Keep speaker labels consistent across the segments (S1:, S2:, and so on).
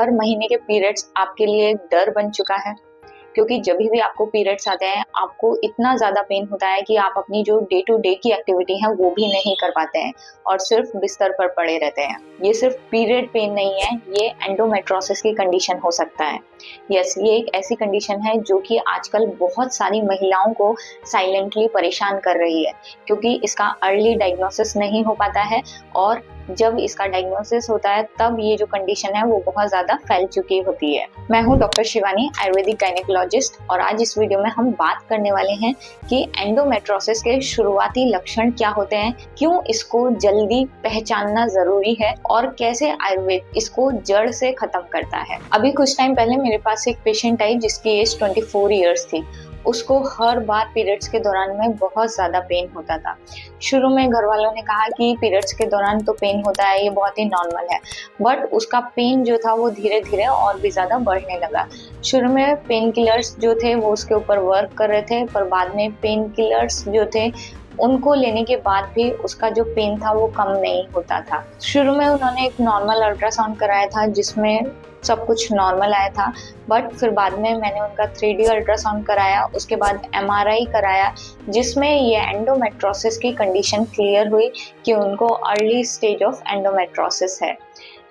S1: हर महीने के पीरियड्स आपके लिए एक डर बन चुका है, क्योंकि जब भी आपको पीरियड्स आते हैं आपको इतना ज़्यादा पेन होता है कि आप अपनी जो डे टू डे की एक्टिविटी है वो भी नहीं कर पाते हैं और सिर्फ बिस्तर पर पड़े रहते हैं। ये सिर्फ पीरियड पेन नहीं है, ये एंडोमेट्रोसिस की कंडीशन हो सकता है। यस, ये एक ऐसी कंडीशन है जो कि आजकल बहुत सारी महिलाओं को साइलेंटली परेशान कर रही है, क्योंकि इसका अर्ली डायग्नोसिस नहीं हो पाता है और जब इसका डायग्नोसिस होता है तब ये जो कंडीशन है वो बहुत ज्यादा फैल चुकी होती है। मैं हूँ डॉक्टर शिवानी, आयुर्वेदिक गायनेकोलॉजिस्ट, और आज इस वीडियो में हम बात करने वाले हैं कि एंडोमेट्रोसिस के शुरुआती लक्षण क्या होते हैं, क्यों इसको जल्दी पहचानना जरूरी है और कैसे आयुर्वेद इसको जड़ से खत्म करता है। अभी कुछ टाइम पहले मेरे पास एक पेशेंट आई जिसकी एज 24 ईयर्स थी। उसको हर बार पीरियड्स के दौरान में बहुत ज़्यादा पेन होता था। शुरू में घर वालों ने कहा कि पीरियड्स के दौरान तो पेन होता है, ये बहुत ही नॉर्मल है, बट उसका पेन जो था वो धीरे धीरे और भी ज़्यादा बढ़ने लगा। शुरू में पेन किलर्स जो थे वो उसके ऊपर वर्क कर रहे थे, पर बाद में पेन किलर्स जो थे उनको लेने के बाद भी उसका जो पेन था वो कम नहीं होता था। शुरू में उन्होंने एक नॉर्मल अल्ट्रासाउंड कराया था जिसमें सब कुछ नॉर्मल आया था, बट फिर बाद में मैंने उनका 3D अल्ट्रासाउंड कराया, उसके बाद MRI कराया जिसमें ये एंडोमेट्रोसिस की कंडीशन क्लियर हुई कि उनको अर्ली स्टेज ऑफ एंडोमेट्रोसिस है।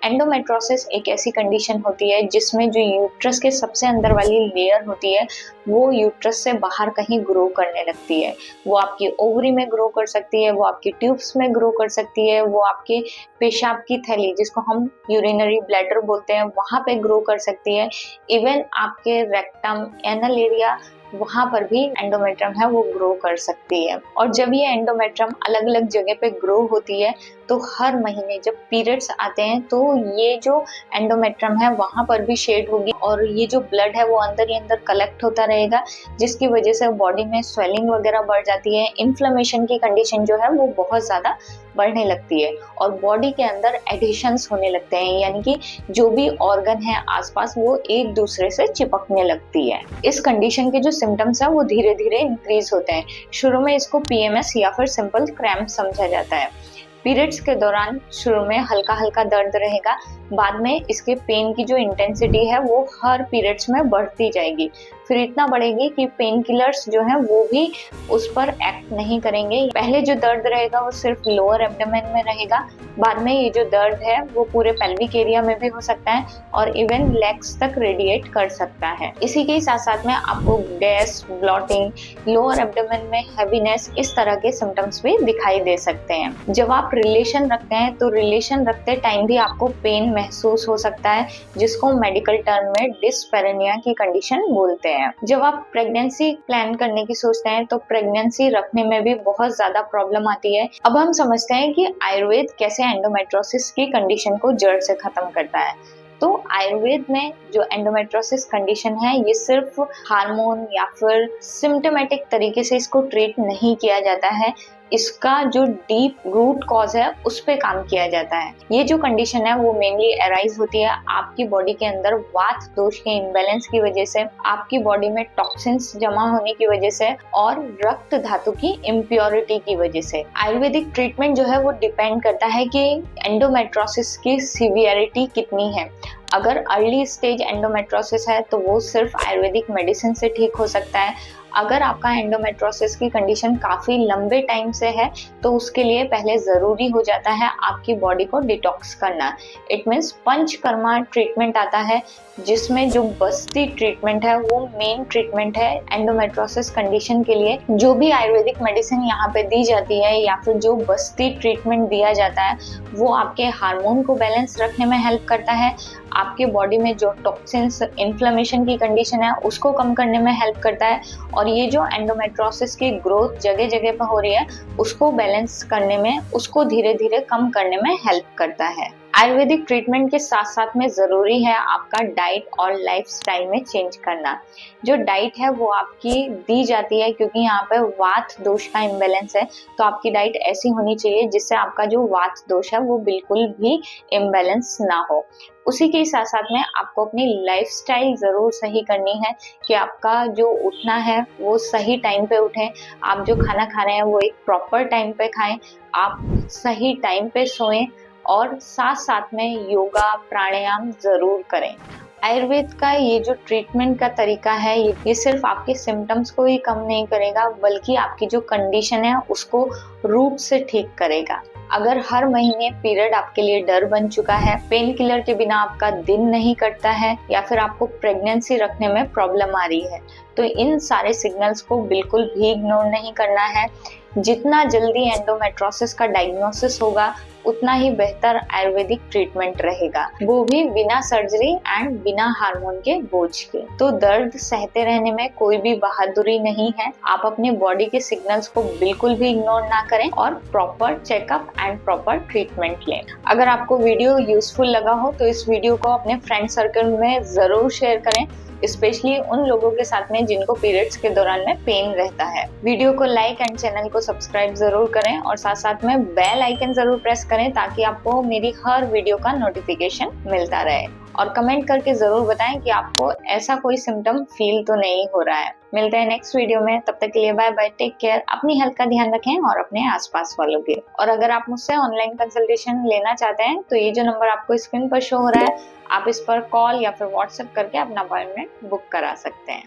S1: एंडोमेट्रोसिस एक ऐसी कंडीशन होती है जिसमें जो यूट्रस के सबसे अंदर वाली लेयर होती है वो यूट्रस से बाहर कहीं ग्रो करने लगती है। वो आपकी ओवरी में ग्रो कर सकती है, वो आपकी ट्यूब्स में ग्रो कर सकती है, वो आपके पेशाब की थैली जिसको हम यूरिनरी ब्लैडर बोलते हैं वहाँ पे ग्रो कर सकती है। इवन आपके रेक्टम, एनल एरिया, वहाँ पर भी एंडोमेट्रियम है वो ग्रो कर सकती है। और जब ये एंडोमेट्रियम अलग अलग जगह पे ग्रो होती है तो हर महीने जब पीरियड्स आते हैं तो ये जो एंडोमेट्रियम है वहाँ पर भी शेड होगी और ये जो ब्लड है वो अंदर ही अंदर कलेक्ट होता रहेगा, जिसकी वजह से बॉडी में स्वेलिंग वगैरह बढ़ जाती है। इन्फ्लेमेशन की कंडीशन जो है वो बहुत ज़्यादा बढ़ने लगती है और बॉडी के अंदर एडिशंस होने लगते हैं, यानी कि जो भी ऑर्गन है आसपास वो एक दूसरे से चिपकने लगती है। इस कंडीशन के जो सिम्टम्स है वो धीरे धीरे इंक्रीज होते हैं। शुरू में इसको PMS या फिर सिंपल क्रैम्प समझा जाता है। पीरियड्स के दौरान शुरू में हल्का हल्का दर्द रहेगा, बाद में इसके पेन की जो इंटेंसिटी है वो हर पीरियड्स में बढ़ती जाएगी, फिर इतना बढ़ेगी कि पेन किलर्स जो है वो भी उस पर एक्ट नहीं करेंगे। पहले जो दर्द रहेगा वो सिर्फ लोअर एब्डोमेन में रहेगा, बाद में ये जो दर्द है वो पूरे पेल्विक एरिया में भी हो सकता है और इवन लेग्स तक रेडिएट कर सकता है। इसी के साथ साथ में आपको गैस, ब्लॉटिंग, लोअर एब्डोमेन में हैवीनेस, इस तरह के सिम्टम्स भी दिखाई दे सकते हैं। जब आप रिलेशन रखते हैं तो रिलेशन रखते टाइम भी आपको पेन महसूस हो सकता है, जिसको मेडिकल टर्म में डिस्पेरेनिया की कंडीशन बोलते हैं। जब आप प्रेगनेंसी प्लान करने की सोचते हैं तो प्रेगनेंसी रखने में भी बहुत ज्यादा प्रॉब्लम आती है। अब हम समझते हैं कि आयुर्वेद कैसे एंडोमेट्रोसिस की कंडीशन को जड़ से खत्म करता है। तो आयुर्वेद में जो एंडोमेट्रोसिस कंडीशन है ये सिर्फ हार्मोन या फिर सिम्टोमेटिक तरीके से इसको ट्रीट नहीं किया जाता है, इसका जो डीप रूट कॉज है उस पे काम किया जाता है। ये जो कंडीशन है वो मेनली अराइज होती है आपकी बॉडी के अंदर वात दोष के इम्बैलेंस की वजह से, आपकी बॉडी में टॉक्सिन्स जमा होने की वजह से और रक्त धातु की इम्प्योरिटी की वजह से। आयुर्वेदिक ट्रीटमेंट जो है वो डिपेंड करता है कि एंडोमेट्रोसिस की सीवियरिटी कितनी है। अगर अर्ली स्टेज एंडोमेट्रोसिस है तो वो सिर्फ आयुर्वेदिक मेडिसिन से ठीक हो सकता है। अगर आपका एंडोमेट्रोसिस की कंडीशन काफी लंबे टाइम से है तो उसके लिए पहले जरूरी हो जाता है आपकी बॉडी को डिटॉक्स करना। इट मीन्स पंचकर्मा ट्रीटमेंट आता है, जिसमें जो बस्ती ट्रीटमेंट है वो मेन ट्रीटमेंट है एंडोमेट्रोसिस कंडीशन के लिए। जो भी आयुर्वेदिक मेडिसिन यहाँ पे दी जाती है या फिर जो बस्ती ट्रीटमेंट दिया जाता है वो आपके हार्मोन को बैलेंस रखने में हेल्प करता है, आपके बॉडी में जो टॉक्सिन्स, इन्फ्लेमेशन की कंडीशन है उसको कम करने में हेल्प करता है और ये जो एंडोमेट्रोसिस की ग्रोथ जगह जगह पर हो रही है उसको बैलेंस करने में, उसको धीरे धीरे कम करने में हेल्प करता है। आयुर्वेदिक ट्रीटमेंट के साथ साथ में जरूरी है आपका डाइट और लाइफस्टाइल में चेंज करना। जो डाइट है वो आपकी दी जाती है क्योंकि यहाँ पे वात दोष का इम्बैलेंस है, तो आपकी डाइट ऐसी होनी चाहिए जिससे आपका जो वात दोष है वो बिल्कुल भी इम्बैलेंस ना हो। उसी के साथ साथ में आपको अपनी लाइफस्टाइल जरूर सही करनी है कि आपका जो उठना है वो सही टाइम पे उठें, आप जो खाना खा रहे हैं वो एक प्रॉपर टाइम पे खाएं, आप सही टाइम पे सोएं और साथ साथ में योगा प्राणायाम जरूर करें। आयुर्वेद का ये जो ट्रीटमेंट का तरीका है ये सिर्फ आपके सिम्टम्स को ही कम नहीं करेगा बल्कि आपकी जो कंडीशन है उसको रूट से ठीक करेगा। अगर हर महीने पीरियड आपके लिए डर बन चुका है, पेन किलर के बिना आपका दिन नहीं कटता है या फिर आपको प्रेगनेंसी रखने में प्रॉब्लम आ रही है, तो इन सारे सिग्नल्स को बिल्कुल भी इग्नोर नहीं करना है। जितना जल्दी एंडोमेट्रोसिस का डायग्नोसिस होगा उतना ही बेहतर आयुर्वेदिक ट्रीटमेंट रहेगा, वो भी बिना सर्जरी एंड बिना हार्मोन के बोझ के। तो दर्द सहते रहने में कोई भी बहादुरी नहीं है। आप अपने बॉडी के सिग्नल्स को बिल्कुल भी इग्नोर ना करें और proper checkup and proper treatment लें। अगर आपको वीडियो यूजफुल लगा हो तो इस वीडियो को अपने फ्रेंड सर्कल में जरूर शेयर करें, स्पेशली उन लोगों के साथ में जिनको पीरियड्स के दौरान में पेन रहता है। वीडियो को लाइक एंड चैनल को सब्सक्राइब जरूर करें और साथ साथ में बेल आइकन जरूर प्रेस करें ताकि आपको मेरी हर वीडियो का नोटिफिकेशन मिलता रहे। और कमेंट करके जरूर बताएं कि आपको ऐसा कोई सिम्टम फील तो नहीं हो रहा है। मिलते हैं नेक्स्ट वीडियो में, तब तक के लिए बाय बाय, टेक केयर, अपनी हेल्थ का ध्यान रखें और अपने आसपास वालों के। और अगर आप मुझसे ऑनलाइन कंसल्टेशन लेना चाहते हैं तो ये जो नंबर आपको स्क्रीन पर शो हो रहा है, आप इस पर कॉल या फिर व्हाट्सएप करके अपना अपॉइंटमेंट बुक करा सकते हैं।